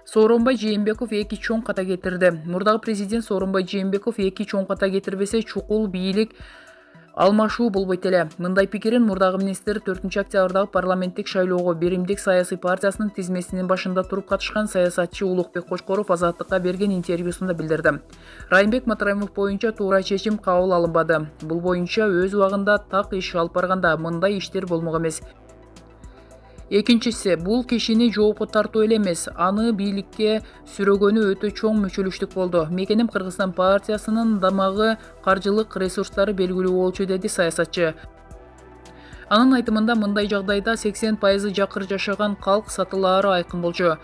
Сооронбай Жээнбеков эки чоң ката кетирди. Мурдагы президент Сооронбай Жээнбеков эки чоң ката кетирбесе чукул бийлик алмашуу болбойт эле. Мындай пикирин мурдагы министр 4-октябрдагы парламенттик шайлоого Беримдик саясий партиясынын тизмесинин башында туруп катышкан саясатчы Улукбек Кошкоров Азаттыкка берген интервьюсунда билдирди. Райымбек Матраимов боюнча туура чечим кабыл алынбады. Бул боюнча өз убагында так иш алып барганда мындай иштер болмок эмес. Экинчиси, бул кишини жоопко тартуу эле эмес, аны бийликке сүрөгөнү өтө чоң мүчөлүштүк болду. Мекеним Кыргызстан партиясынын дамагы каржылык ресурстары белгилүү болчу, деди саясатчы. Анын айтымында мындай жагдайда 80% жакыр жашаган калк сатылаары айкын болчу.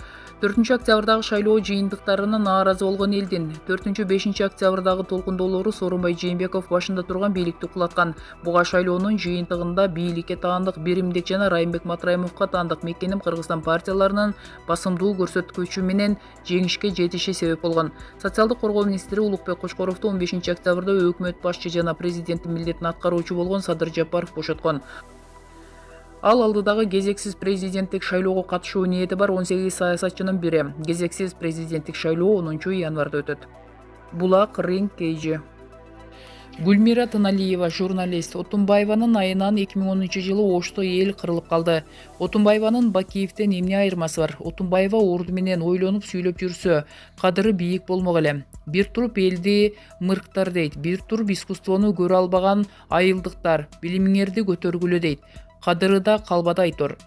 4-октябрдагы шайлоо жыйынтыктарына нааразы болгон элдин 4-5 октябрдагы толкундоолору Сооронбай Жээнбеков башында турган бийликти кулаткан. Буга шайлоонун жыйынтыгында бийликке таандык Беримдик жана Райымбек Матраимовго таандык Мекеним Кыргызстан партияларынын басымдуу көрсөткүчү менен жеңишке жетиши себеп болгон. Социалдык коргоо министри Улукбек Кошкоровду 15 октябрда өкмөт башчы жана президенттин милдетин аткаруучу болгон Садыр Жапаров бошоткон. Ал алдыдагы кезексиз президенттик шайлоого катышуу ниети бар 18 саясатчынын бири. Кезексиз президенттик шайлоо 10 январда өтөт. Булак Ринг Кейжи. Гүлмира Тыналиева, журналист. Отунбаеванын айынан 2010-жылы Ошто эл кырылып калды. Отунбаеванын Бакиевден эмне айырмасы бар? Отунбаева орду менен ойлонуп сүйлөп жүрсө, кадыры бийик болмок эле. Бир туруп элди мырктар дейт, бир туруп искусствону көрө албаган айылдыктар, билимиңерди көтөргүлө дейт. Кадыры да калбада айтор.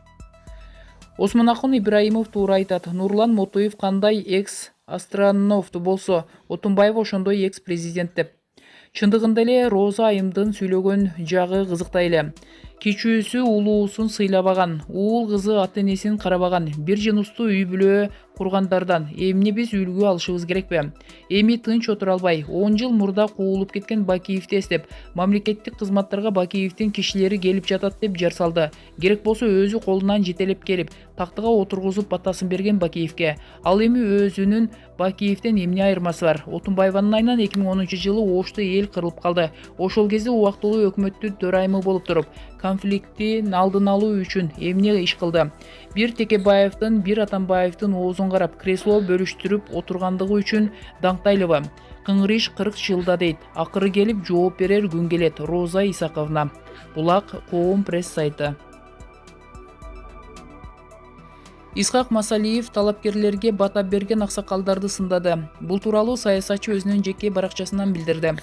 Осмонакун Ибраимов туура айтат. Нурлан Мотуев кандай экс-астронавт болсо, Отунбаева ошондой экс-президент деп. Чындыгында эле Роза Айымдын сүйлөгөн жагы кызыктай эле. Кичүүсү улуусун сыйлабаган, уул кызы ата-энесин карабаган, бир жыныстуу үй бүлө кургандардан эмне биз үлгү алышыбыз керекпи? Эми тынч отура албай, 10 жыл мурда куулуп кеткен Бакиевди эстеп, мамлекеттик кызматтарга Бакиевдин кишилери келип жатат деп жар салды. Керек болсо өзү колунан жетелеп келип, тактыга отургузуп батасын берген Бакиевге. Ал эми өзүнүн Бакиевден эмне айырмасы бар? Отунбаеванын айынан 2010-жылы Ошто эл кырылып калды. Ошол кезде убактылуу өкмөттүн төрайымы болуп туруп, конфликтин алдын алуу үчүн эмне иш кылды? Бир Текебаевдин, бир Атамбаевдин оозун карап, кресло бөлүштүрүп отургандыгы үчүн даңктайлыбы? Кыңгырыш 40 жылда дейт. Акыры келип жооп берер күн келет. Роза Исаковна. Булак Коом пресс сайты. Исхак Масалиев талапкерлерге бата берген аксакалдарды сындады. Бул тууралуу саясатчы өзүнүн жеке баракчасынан билдирди.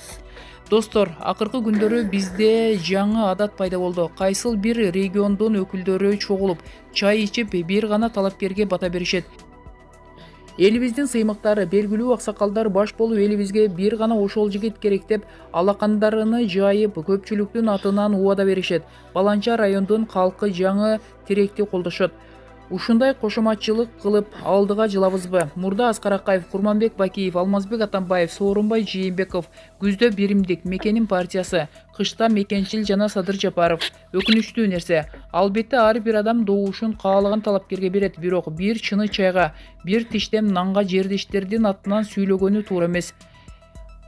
Достор, акыркы күндөрү бизде жаңы адат пайда болду. Кайсыл бир региондун өкүлдөрү чогулуп, чай ичип, бир гана талапкерге бата беришет. Элибиздин сыймыктары, белгилүү аксакалдар баш болуп элибизге бир гана ошол жигит керек деп алакандарыны жайып, көпчүлүктүн атынан убада беришет. Баланча райондун калкы жаңы тиректи колдошот. Ушундай кошоматчылык кылып алдыга жылабызбы? Мурда Аскар Акаев, Курманбек Бакиев, Алмазбек Атамбаев, Сооронбай Жээнбеков, күздө Беримдик, Мекеним партиясы, кышта Мекенчил жана Садыр Жапаров. Өкүнүчтүү нерсе, албетте ар бир адам добушун каалаган талапкерге берет, бирок бир чыны чайга, бир тиштем нанга жердештердин атынан сүйлөгөнү туура эмес.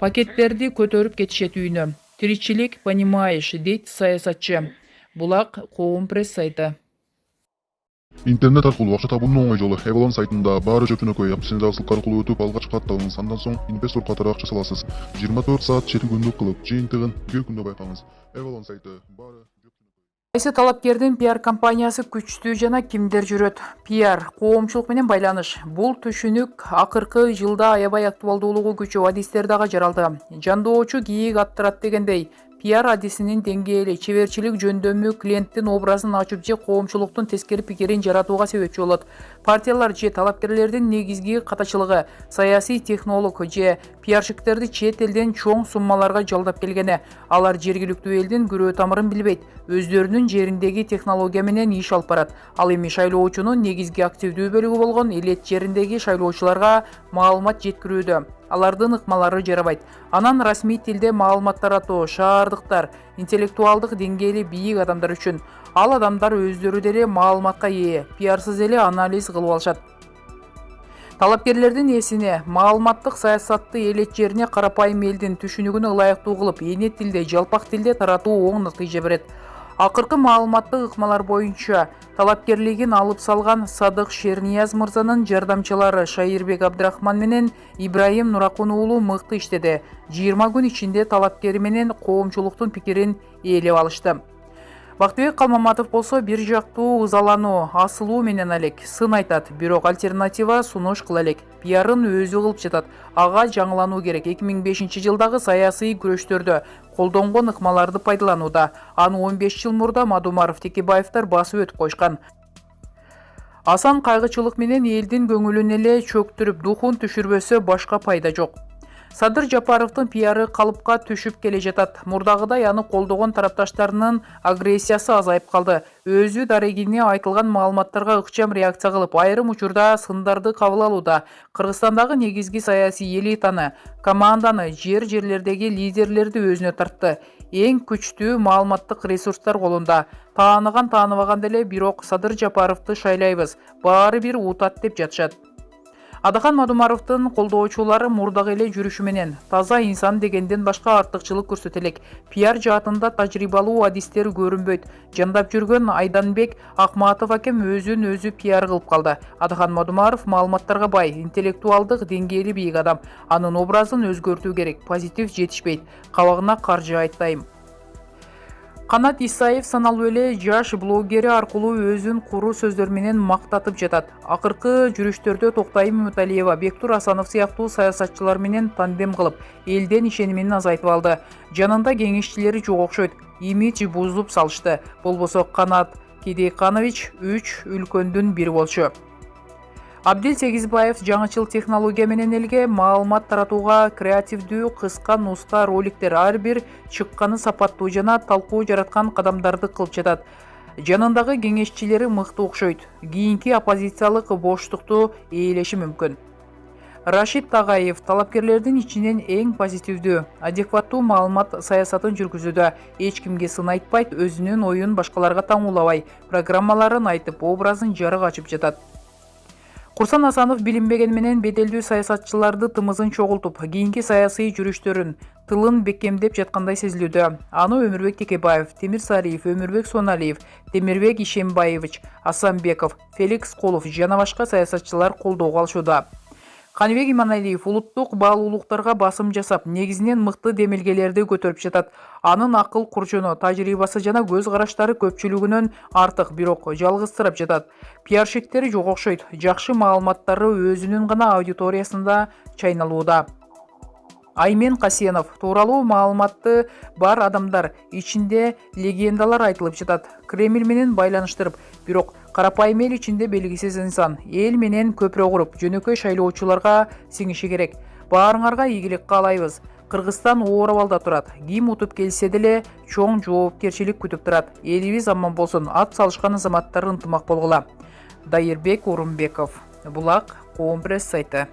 Пакеттерди көтөрүп кетишет үйүнө. Тиричилик, понимаешь, дейт саясатчы. Булак Коом пресс сайты. Интернет аркылуу акча табуунун оңой жолу. Эвалон сайтында баары жөпүнөкөй апсенда ссылка аркылуу өтүп, алгачкы катталыңыз. Андан соң инвестор катары акча саласыз. 24 саат 7 күндүк кылып, жыйынтыгын 2 күндө байкаңыз. Эвалон сайты баары Кайсы талапкердин пиар компаниясы күчтүү жана кимдер жүрөт? Пиар, коомчулук менен байланыш. Бул түшүнүк акыркы жылда аябай актуалдуулугу күчөп, адистер дагы жаралды. Жандоочу кийик аттырат дегендей, пиар адисинин деңгээли, чеберчилик жөндөмү клиенттин образын ачып же коомчулуктун тескери пикирин жаратууга себепчи болот. Партиялар же талапкерлердин негизги катачылыгы, саясий технолог же пиарщиктерди чет элден чоң суммаларга жалдап келгени. Алар жергиликтүү элдин күрөө тамырын билбейт, өздөрүнүн жериндеги технология менен иш алып барат. Ал эми шайлоочунун негизги активдүү бөлүгү болгон элет жериндеги шайлоочуларга маалымат жеткирүүдө. Алардын ыкмалары жарабайт. Анан расмий тилде маалымат таратуу, шаардыктар, интеллектуалдык деңгээли бийик адамдар үчүн. Ал адамдар өздөрү деле маалыматка ээ, пиарсыз эле анализ кылып алышат. Талапкерлердин эсине маалыматтык саясатты элет жерине карапайым элдин түшүнүгүнө ылайыктуу кылып, эне тилде, жалпак тилде таратуу оң натыйжа берет. Акыркы маалыматтык ыкмалар боюнча талапкерлигин алып салган Садык Шернияз мырзанын жардамчылары Шайырбек Абдрахман менен Ибраим Нуракун уулу мыкты иштеди. 20 күн ичинде талапкери менен коомчулуктун пикирин ээлеп алышты. Бактыбек Калмаматов болсо бир жактуу ызалануу, асылуу менен элек сын айтат, бирок альтернатива сунуш кыла элек. Пиарын өзү кылып жатат. Ага жаңылануу керек. 2005-жылдагы саясий күрөштөрдө колдонгон ыкмаларды пайдаланууда. Аны 15 жыл мурда Мадумаров, Текебаевдер басып өтүп койшкан. Асан кайгычылык менен элдин көңүлүн эле чөктүрүп, духун түшүрбөсө башка пайда жок. Садыр Жапаровдун пиары калыпка түшүп келе жатат. Мурдагыдай аны колдогон тарапташтарынын агрессиясы азайып калды. Өзү дарегине айтылган маалыматтарга ыкчам реакция кылып, айрым учурда сындарды кабыл алууда. Кыргызстандагы негизги саясий элитаны, команданы, жерлердеги лидерлерди өзүнө тартты. Эң күчтүү маалыматтык ресурстар колунда. Тааныган тааныбаган деле, бирок Садыр Жапаровду шайлайбыз, баары бир утат деп жатышат. Адахан Мадумаровдун колдоочулары мурдагы эле жүрүшү менен таза инсан дегенден башка артыкчылык көрсөтө элек. Пиар жаатында тажрыйбалуу адистер көрүнбөйт. Жандап жүргөн Айданбек Акматов акем өзүн өзү пиар кылып калды. Адахан Мадумаров маалыматтарга бай, интеллектуалдык деңгээли бийик адам. Анын образын өзгөртүү керек. Позитив жетишпейт. Кабагына каржы айтайм. Канат Исаев саналуу эле жаш блогери аркылуу өзүн куру сөздөр менен мактатып жатат. Акыркы жүрүштөрдө Токтайым Муталиева, Бектур Асанов сыяктуу саясатчылар менен тандем кылып, элден ишенимин азайтып алды. Жанында кеңешчилери жок окшойт. Имидж бузуп салышты. Болбосо Канат Кедейканович 3 үлкөндүн бири болчу. Абдил Сегизбаев жаңычыл технология менен элге маалымат таратууга креативдүү кыска нуска роликтер ар бир чыкканы сапаттуу жана талкуу жараткан кадамдарды кылып жатат. Жанындагы кеңешчилери мыкты окшойт. Кийинки оппозициялык боштукту ээлеши мүмкүн. Рашид Тагаев талапкерлердин ичинен эң позитивдүү, адекваттуу маалымат саясатын жүргүзүүдө. Эч кимге сын айтпайт, өзүнүн оюн башкаларга таңуулабай, программаларын айтып, образын жарык ачып жатат. Курсан Асанов билинбеген менен беделдүү саясатчыларды тымызын чогултуп, кийинки саясий жүрүштөрүн, тылын бекемдеп жаткандай сезилүүдө. Аны Өмүрбек Текебаев, Темир Сариев, Өмүрбек Соналиев, Темирбек Ишембаевич, Асанбеков, Феликс Колов жана башка саясатчылар колдоого алышууда. Каныбек Иманалиев улуттук баалуулуктарга басым жасап, негизинен мыкты демилгелерди көтөрүп жатат. Анын акыл курчуну, тажрыйбасы жана көз караштары көпчүлүгүнөн артык, бирок жалгызсырап жатат. Пиарщиктери жок окшойт. Жакшы маалыматтары өзүнүн гана аудиториясында чайналууда. Аймен Касенов тууралуу маалыматты бар адамдар ичинде легендалар айтылып жатат. Кремль менен байланыштырып, бирок карапайым эл ичинде белгисиз инсан. Эл менен көпүрө куруп, жөнөкөй шайлоочуларга сиңиши керек. Баарыңарга ийгилик каалайбыз. Кыргызстан оор абалда турат. Ким утуп келсе деле чоң жоопкерчилик күтүп турат. Элибиз аман болсун. Ат салышкан азаматтар ынтымак болгула. Дайырбек Урумбеков. Булак, Коом пресс сайты.